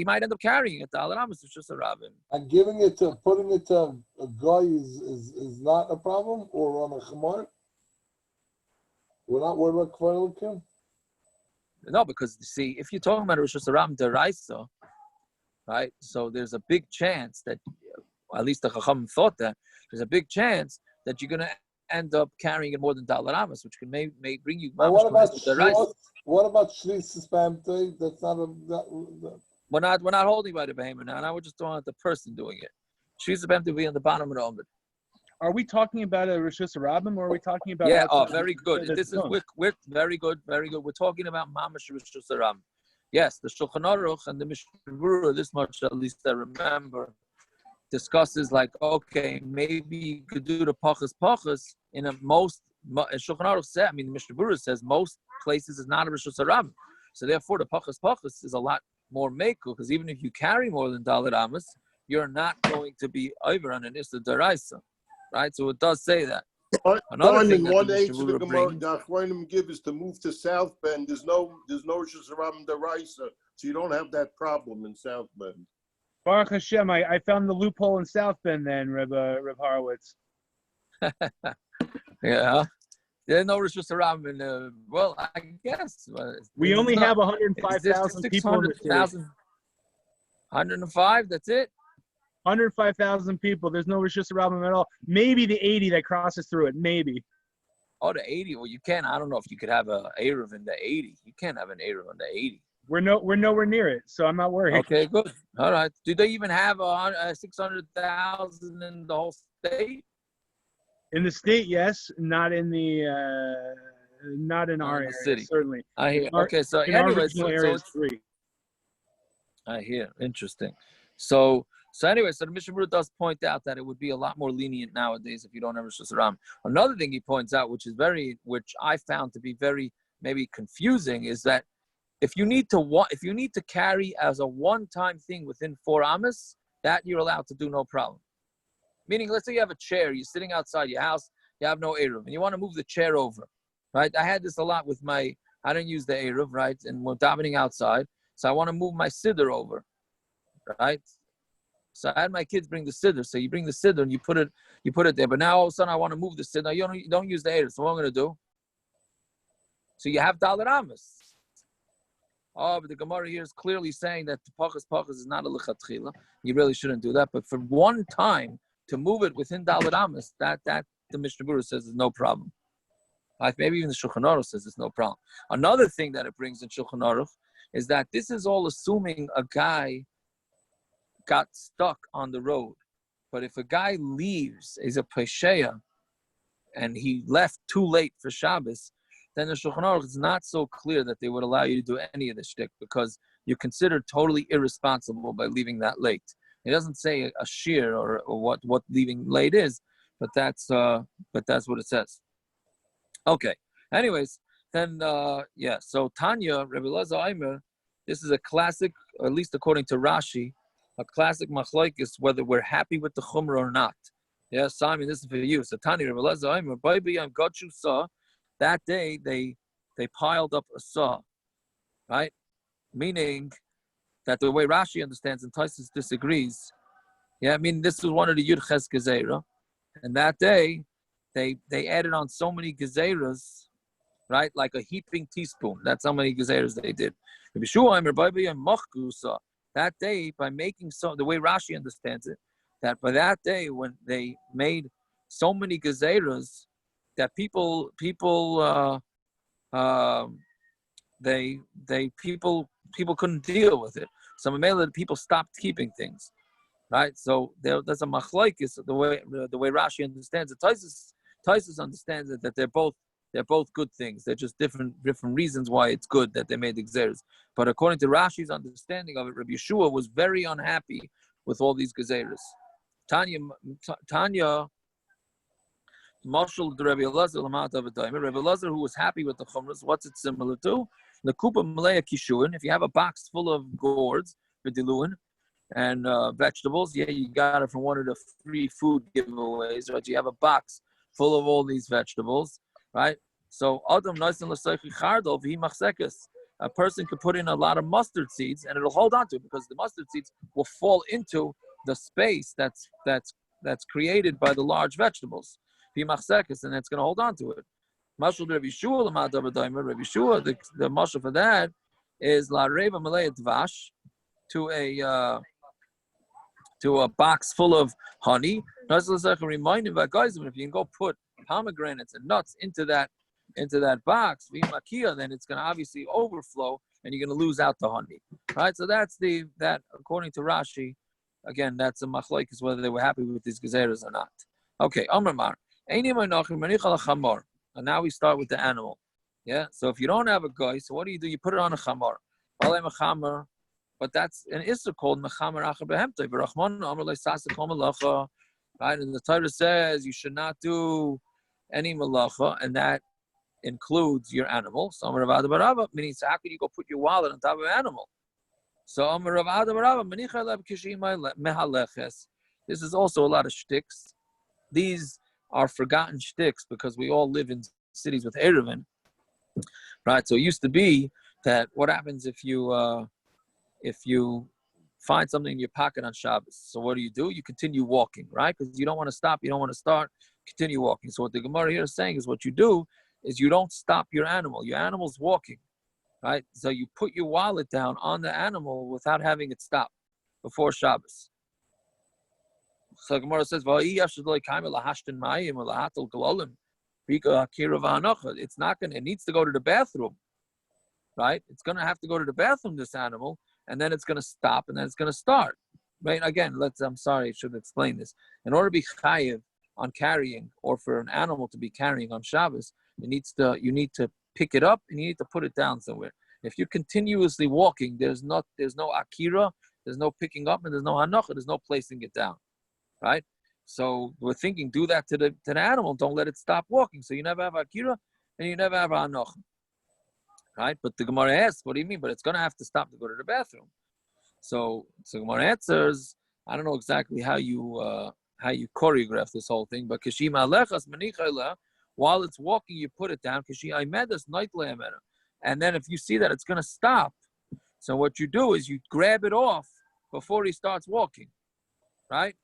might end up carrying it dalet amos v'shus haram. And putting it to a guy is not a problem, or on a chamar. We're not worried about kvar alikim. No, because see, if you're talking about Rishus Haram deraisa, right? So there's a big chance that, at least the Chacham thought that there's a big chance that you're going to end up carrying it more than Dalet Amos, which can may bring you. What about Shlisis Bamte? That's not a. We're not holding by the behemoth now. Now we're just talking about the person doing it. Shlisis Bamte will be on the bottom of the Amud. Are we talking about a Rishus Harabim, or are we talking about? Yeah. Oh, very good. This is we're very good. Very good. We're talking about Mamash Rishus Harabim. Yes, the Shulchan Aruch and the Mishna, this much at least I remember, discusses like, okay, maybe you could do the pachas in Shulchan Aruch said. I mean, the Mishna says most places is not a Rishus Harabim, so therefore the pachas is a lot more meku, because even if you carry more than Dalet Amos, you're not going to be over on an Issa Daraisa. Right, so it does say that. Another thing that one answer the Gemara Nachronim give is to move to South Bend. There's no Rishus Harabim deraisa, so you don't have that problem in South Bend. Baruch Hashem, I found the loophole in South Bend then, Reb Horowitz. Yeah, there's no Rishus Harabim. Well, I guess we only have 105,000 people in the state. 105. That's it. 105,000 people. There's no Rishus Harabim at all. Maybe the 80 that crosses through it. Maybe. Oh, the 80. Well, you can't. I don't know if you could have a Eruv in the 80. You can't have an Eruv in the 80. We're nowhere near it, so I'm not worried. Okay, good. All right. Do they even have 600,000 in the whole state? In the state, yes. Not in our area, city. Certainly. I hear. Okay, so anyway, so it's 3. I hear. Interesting. So So anyway, so the Mishnah does point out that it would be a lot more lenient nowadays if you don't have Rosh Hashanah. Another thing he points out, which I found to be very maybe confusing, is that if you need to carry as a one-time thing within 4 Amos, that you're allowed to do no problem. Meaning, let's say you have a chair, you're sitting outside your house, you have no Eruv, and you want to move the chair over, right? I had this a lot with I don't use the Eruv, right? And we're davening outside, so I want to move my siddur over, right? So I had my kids bring the siddur. So you bring the siddur and you put it there. But now all of a sudden I want to move the siddur. You don't use the Eruv. So what I'm going to do? So you have Dalet Amos. Oh, but the Gemara here is clearly saying that pachas is not a lechatchila. You really shouldn't do that. But for one time to move it within Dalet Amos, that the Mishnah Berurah says is no problem. Like maybe even the Shulchan Aruch says it's no problem. Another thing that it brings in Shulchan Aruch is that this is all assuming a guy got stuck on the road. But if a guy leaves, is a pesheya, and he left too late for Shabbos, then the Shulchan Aruch is not so clear that they would allow you to do any of this shtick because you're considered totally irresponsible by leaving that late. It doesn't say a shear or what leaving late is, but that's what it says. Okay. Anyways, then so Tanya, Rebbe Elazar Aimer, this is a classic, or at least according to Rashi, a classic machlokes whether we're happy with the chumrah or not. Yeah, Simon, this is for you. So Tanya, Rebbe Elazar Aimer, Baby and Gochu saw that day they piled up a saw, right? Meaning that the way Rashi understands and Taisus disagrees. Yeah, I mean this was one of the Yud Ches gezeiros, and that day they added on so many gezeiros, right? Like a heaping teaspoon. That's how many gezeiros they did. That day, by making the way Rashi understands it, that by that day when they made so many gezeiros that people couldn't deal with it. So the people stopped keeping things, right? So there's a machlokes the way Rashi understands it. Taisus understands it that they're both good things. They're just different reasons why it's good that they made the gezeiros. But according to Rashi's understanding of it, Rabbi Yeshua was very unhappy with all these gezeiros. Tanya, Mashal Rabbi Elazar Lamata V'Daimer. Rabbi Elazar, who was happy with the chumras, what's it similar to? The kupa malaya kishuin. If you have a box full of gourds, v'diluin, and vegetables, you got it from one of the free food giveaways. Right? You have a box full of all these vegetables, right? So Adam Naisan L'Seichi Chardol V'Hi Machsekes. A person could put in a lot of mustard seeds, and it'll hold on to it because the mustard seeds will fall into the space that's created by the large vegetables. And it's going to hold on to it. Mashal Rabbi Yeshua, Rabbi Yeshua, the mashal for that is La Reva Malaya Dvash to a box full of honey. Remind him about guys, if you can go put pomegranates and nuts into that box, then it's going to obviously overflow and you're going to lose out the honey. Right? So that's that according to Rashi. Again, that's a machlokes whether they were happy with these gezeiros or not. Okay, Amar. And now we start with the animal. Yeah. So if you don't have a guy, so what do? You put it on a chamar. But that's an issur called mechamer acher behemtei. Right, and the Torah says you should not do any malacha, and that includes your animal. So Amar Rav Ada bar Rava, meaning so how can you go put your wallet on top of an animal? So Amar Rav Ada bar Rava, menicha lev kishimai mehaleches. This is also a lot of shticks. These are forgotten shticks because we all live in cities with Erevin, right? So it used to be that what happens if you find something in your pocket on Shabbos? So what do? You continue walking, right? Because you don't want to stop, you don't want to start, continue walking. So what the Gemara here is saying is what you do is you don't stop your animal. Your animal's walking, right? So you put your wallet down on the animal without having it stop before Shabbos. So Gemara says, it's not going to, it needs to go to the bathroom, right? It's going to have to go to the bathroom, this animal, and then it's going to stop, and then it's going to start, right? Again, I'm sorry, I should explain this. In order to be chayiv on carrying, or for an animal to be carrying on Shabbos, you need to pick it up, and you need to put it down somewhere. If you're continuously walking, there's no akira, there's no picking up, and there's no hanocha, there's no placing it down, right? So we're thinking, do that to the animal. Don't let it stop walking. So you never have akira, and you never have hanocha, right? But the Gemara asks, what do you mean? But it's going to have to stop to go to the bathroom. So Gemara answers, I don't know exactly how you choreograph this whole thing, but kashima alechas manichayla, while it's walking, you put it down. Kashi aimedas nightly amena, and then if you see that it's going to stop, so what you do is you grab it off before he starts walking, right?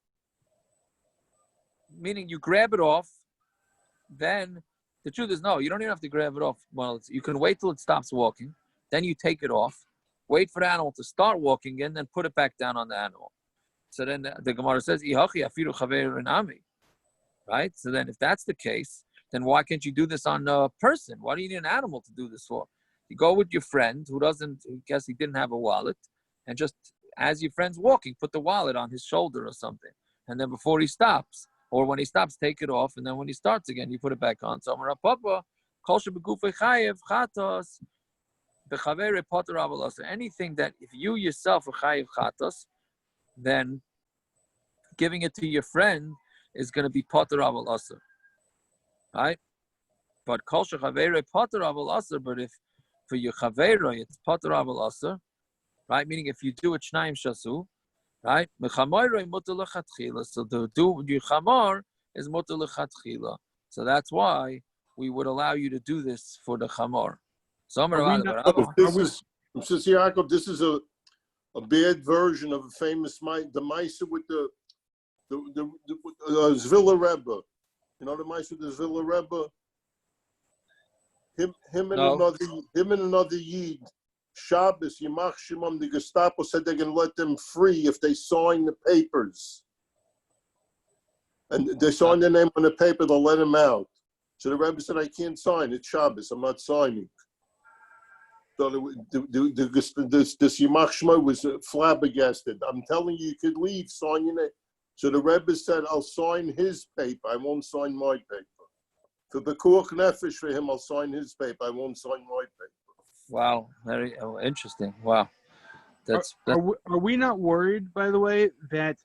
Meaning you grab it off. Then the truth is, no, you don't even have to grab it off. Well, you can wait till it stops walking. Then you take it off. Wait for the animal to start walking again, then put it back down on the animal. So then the Gemara says, right? So then if that's the case, then why can't you do this on a person? Why do you need an animal to do this for? You go with your friend who guess he didn't have a wallet, and just as your friend's walking, put the wallet on his shoulder or something. And then before he stops, or when he stops, take it off. And then when he starts again, you put it back on. So anything that if you yourself are chayiv chatos, then giving it to your friend is going to be poter aval aser, right? But kol shechavere poter aval aser. But if for your chavere it's poter aval aser, right? Meaning if you do it shnayim shasu, right? Mechamoyrei muter lechatchila. So to do your chamor is muter lechatchila. So that's why we would allow you to do this for the chamor. So this is a bad version of a famous the Maisa with the Zvilla Rebbe. You know the Maisa with the Zvilla Rebbe? Him and another Yid. Shabbos, Yimach Shimon, the Gestapo said they're going to let them free if they sign the papers. And they sign their name on the paper, they'll let them out. So the Rebbe said, I can't sign. It's Shabbos. I'm not signing. So this Yimach Shema was flabbergasted. I'm telling you, you could leave, sign your name. So the Rebbe said, I'll sign his paper. I won't sign my paper. For Bekuach Nefesh, for him, I'll sign his paper. I won't sign my paper. Wow, very interesting. Wow. Are we not worried, by the way, that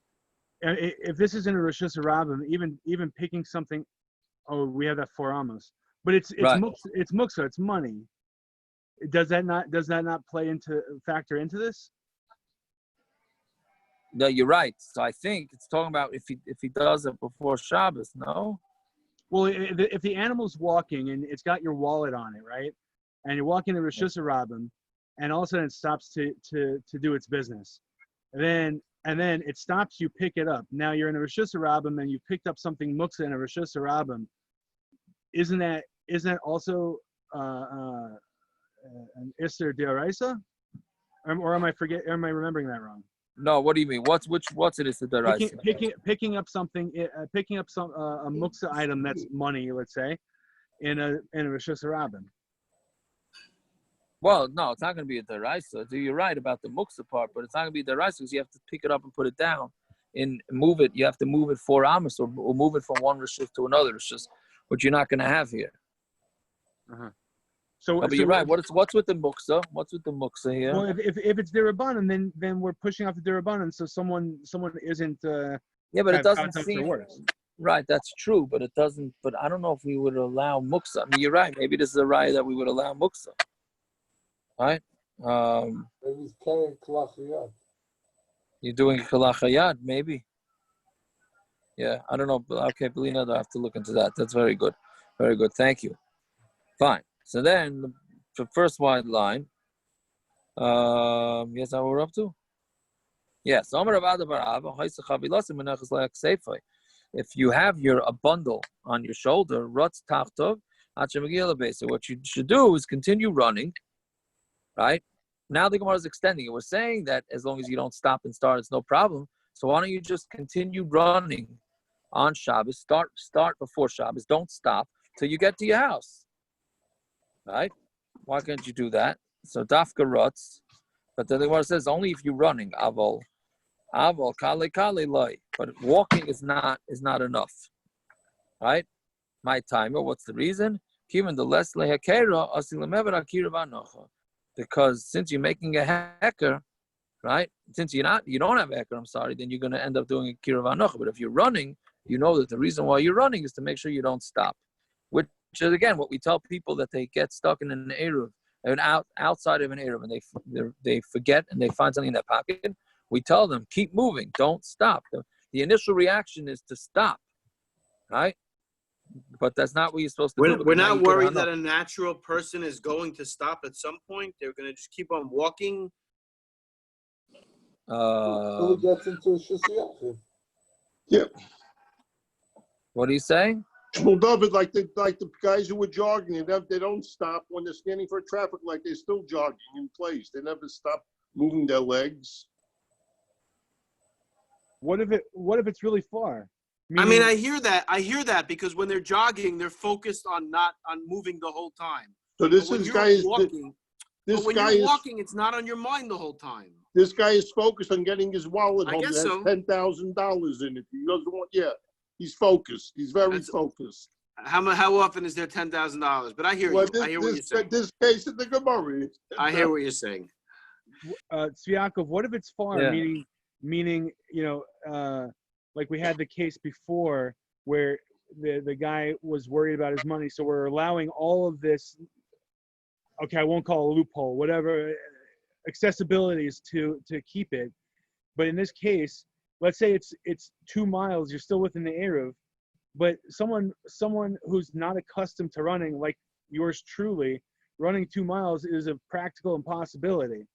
if this is in a Rosh Hashanah, even picking something, we have that for Amos, but it's right. It's muksa, it's money. Does that not factor into this? No, you're right. So I think it's talking about if he does it before Shabbos. No. Well, if the animal's walking and it's got your wallet on it, right? And you're walking to Rosh Hashanah, and all of a sudden it stops to do its business. And then it stops, you pick it up. Now you're in a Rosh Hashanah and you picked up something muksa in a Rosh Hashanah. Isn't that also an Isser D'Oraisa? Or am I remembering that wrong? No, what do you mean? What's it is the D'Oraisa? Picking up something, picking up a muksa item that's money, let's say, in a Rosh Hashanah. Well, no, it's not going to be a deraisa. You're right about the muksa part, but it's not going to be a deraisa because you have to pick it up and put it down and move it. You have to move it 4 Amos or move it from one rishus to another rishus, which you're not going to have here. Uh-huh. But you're right. What's with the muksa? What's with the muksa here? Well, if it's derabanan, then we're pushing off the derabanan, so someone isn't. Yeah, but it doesn't seem right. That's true, but it doesn't. But I don't know if we would allow muksa. I mean, you're right. Maybe this is a raya that we would allow muksa. Right? Maybe he's carrying kalachayad. You're doing kalachayad, maybe. Yeah, I don't know. Okay, Belina, I have to look into that. That's very good. Very good. Thank you. Fine. So then, the first wide line. Yes, how we're up to? Yes. If you have a bundle on your shoulder, so what you should do is continue running. Right? Now the Gemara is extending it. We're saying that as long as you don't stop and start, it's no problem. So why don't you just continue running on Shabbos? Start before Shabbos. Don't stop till you get to your house. Right? Why can't you do that? So dafka ruts. But then the Gemara says only if you're running. Avol kale loy. But walking is not enough. Right? My timer. What's the reason? Given the less lehakera asilamever akira vanocha. Because since you're making a hecker, right? Since you don't have Eker, I'm sorry, then you're going to end up doing a Kira Vanocha. But if you're running, you know that the reason why you're running is to make sure you don't stop. Which is, again, what we tell people that they get stuck in an Eruv, and outside of an Eruv, and they forget and they find something in their pocket. We tell them, keep moving, don't stop. The initial reaction is to stop, right? But that's not what you're supposed to do. We're not worried that a natural person is going to stop at some point. They're going to just keep on walking. So it gets into a shisiach. Yep. What are you saying? Well, David, like the guys who were jogging, they don't stop when they're standing for a traffic light. They're still jogging in place. They never stop moving their legs. What if it's really far? I mean, I hear that because when they're jogging, they're focused on not on moving the whole time. So this is guys. Walking, This when guy you're is walking, it's not on your mind the whole time. This guy is focused on getting his wallet I home. guess That has so. $10,000 in it. He doesn't want. Yeah, he's focused. He's very focused. How often is there $10,000? But I hear you. I hear what you're saying. This case in the Gemara. I hear what you're saying. Tzviakov, what if it's far? Yeah. Meaning, like we had the case before where the guy was worried about his money, so we're allowing all of this. Okay, I won't call it a loophole, whatever accessibilities to keep it. But in this case, let's say it's 2 miles, you're still within the Eruv, but someone who's not accustomed to running, like yours truly, running 2 miles is a practical impossibility.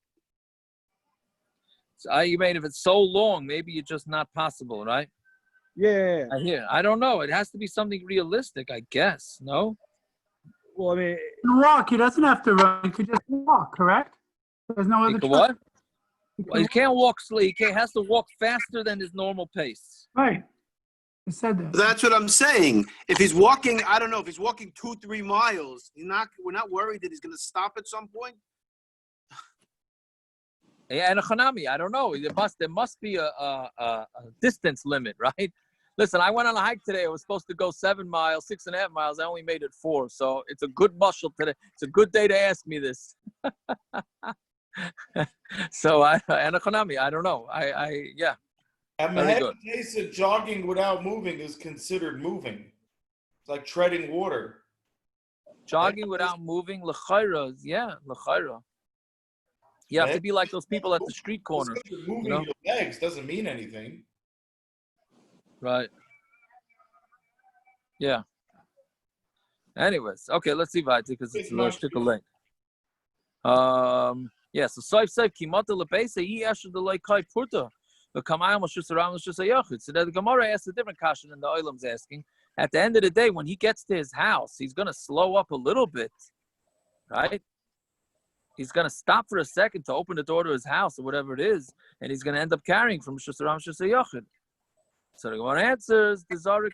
So, you mean if it's so long, maybe it's just not possible, right? Yeah. I don't know. It has to be something realistic, I guess. No? Well, I mean, He can walk. He doesn't have to run. He could just walk, correct? There's no other He can choice. what? Well, he can't walk slowly. He has to walk faster than his normal pace. Right. I said that. That's what I'm saying. If he's walking, I don't know, if he's walking 2-3 miles, we're not worried that he's going to stop at some point. Yeah, and a Hanami, I don't know. There must be a distance limit, right? Listen, I went on a hike today. I was supposed to go 7 miles, 6.5 miles. I only made it 4. So it's a good muscle today. It's a good day to ask me this. So and a Hanami, I don't know. Yeah. And Very good. the case of jogging without moving is considered moving. It's like treading water. Jogging without moving, l'chayra, yeah, l'chayra. You have to be like those people at the street corners. Moving your legs doesn't mean anything. Right. Yeah. Anyways, okay, let's see Vayta because it's a little late. Yeah, so Saif Kimata Lebesa, he asked the like Kai Purta. The Kamayam was just around, was just a Yachid. So the Gemara asked a different question than the Olam's asking. At the end of the day, when he gets to his house, he's going to slow up a little bit, right? He's going to stop for a second to open the door to his house or whatever it is, and he's going to end up carrying from Shusharam Shusayachid. So the Gemara answers, it's talking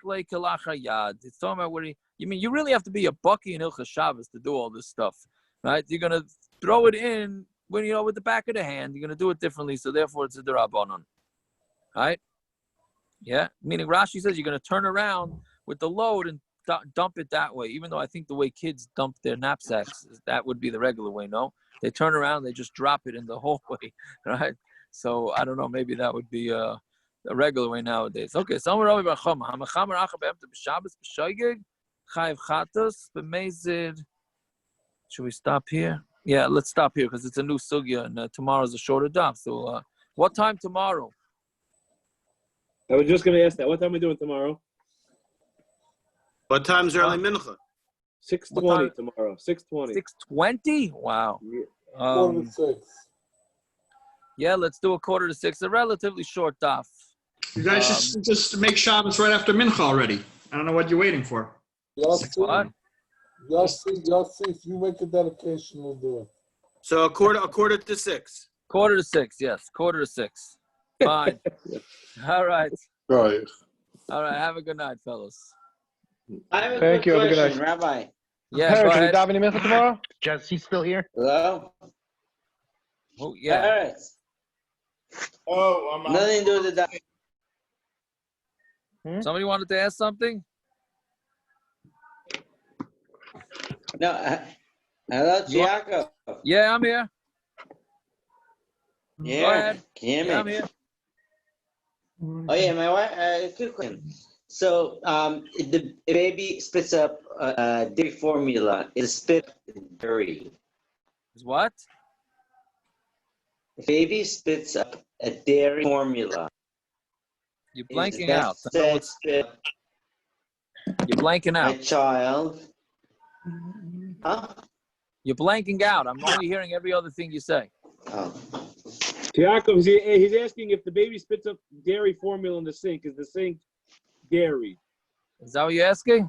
about where you really have to be a Bucky in Hilchas Shabbos to do all this stuff, right? You're going to throw it in when with the back of the hand. You're going to do it differently, so therefore it's a Derabanan, right? Yeah, meaning Rashi says you're going to turn around with the load and dump it that way, even though I think the way kids dump their knapsacks, that would be the regular way, no? They turn around, they just drop it in the hallway, right? So I don't know, maybe that would be a regular way nowadays. Okay, so should we stop here? Yeah, let's stop here because it's a new sugya and tomorrow's a shorter daf. So what time tomorrow? I was just going to ask that. What time are we doing tomorrow? What time's early mincha? 6:20 tomorrow. 6:20. 6:20? Wow. Quarter to 6. Yeah, let's do a 5:45. A relatively short daf. You guys just make Shabbos right after mincha already. I don't know what you're waiting for. Yossi, if you make a dedication, we'll do it. So a quarter to 6. 5:45, yes. 5:45. Fine. All right. Right. All right. Have a good night, fellas. I have a Thank quick you. Have a good question, night. Rabbi. Yeah, Perek, go can you ahead. dive any mincha tomorrow? Jesse's still here? Hello? Oh, yeah. All right. Oh, I'm Nothing to do with the Somebody wanted to ask something? No. Hello, Tiago. Yeah, I'm here. Yeah. Go ahead. Can you hear me? Yeah, I'm here. Oh yeah, my wife. Good question. So, if the baby spits up dairy formula, is spit dairy? Is what? If baby spits up a dairy formula, You're is blanking that out. said spit You're blanking a out. child? Huh? You're blanking out. I'm only hearing every other thing you say. Oh. Yaakov, he's asking if the baby spits up dairy formula in the sink, is the sink dairy? Is that what you're asking?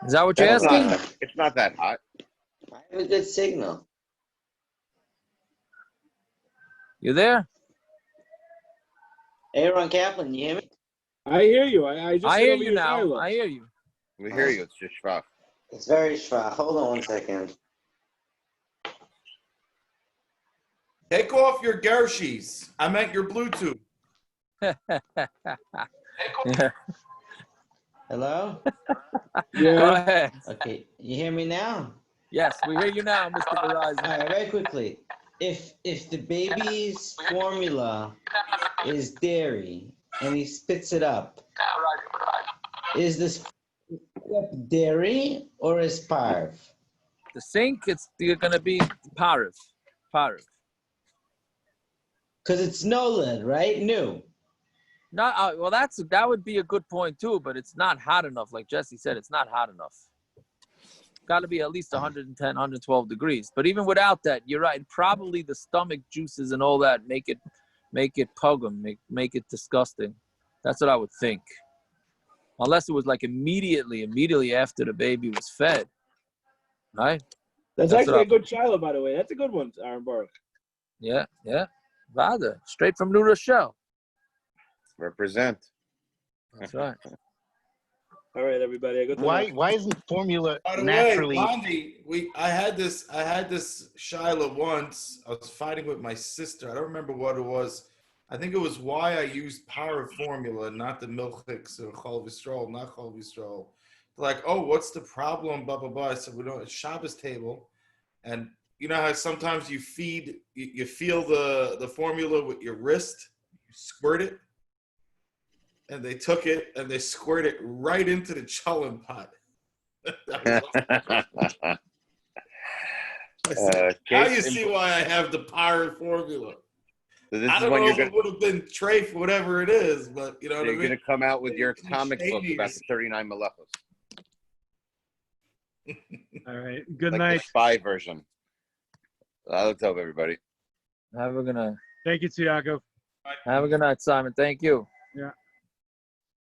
Is that what you're That's asking? it's not that hot. I have a good signal. You there? Aaron Kaplan, you hear me? I hear you. I just I said hear over you your now. dialogue. I hear you. We hear you. It's just schwach. It's very schwach. Hold on one second. Take off your Gershis. I meant your Bluetooth. Hello? Yeah. Go ahead. Okay, you hear me now? Yes, we hear you now, Mr. Verizon. All right, very quickly. If the baby's formula is dairy and he spits it up, is this dairy or is parv? The sink, you're gonna be parv. Parv. Because it's NOLAD, right? New. Not well. That would be a good point too, but it's not hot enough. Like Jesse said, it's not hot enough. Got to be at least 110, 112 degrees. But even without that, you're right. Probably the stomach juices and all that make it pogum, make it disgusting. That's what I would think. Unless it was like immediately after the baby was fed, right? That's actually a good shiloh, by the way. That's a good one, Aaron Baruch. Yeah. Vada, straight from New Rochelle. Represent. That's right. All right, everybody. Why isn't formula By the naturally? way, Gandhi, I had this Shiloh once. I was fighting with my sister. I don't remember what it was. I think it was why I used power formula, not the milchiks or chol v'strol, not chol v'strol. Like, oh, what's the problem? Blah blah blah. I said, we don't. It's Shabbos table, and you know how sometimes you feel the formula with your wrist, you squirt it. And they took it and they squirted it right into the cholent pot. Now you see why I have the power formula. So this I is don't when know you're if it would have been treif, whatever it is, but you know what I you're mean? going to come out with your comic book Shadies. about the 39 Malachos. All right. Good like night. the spy version. Let's hope everybody. Have a good night. Thank you, Tiago. Have a good night, Simon. Thank you. Yeah.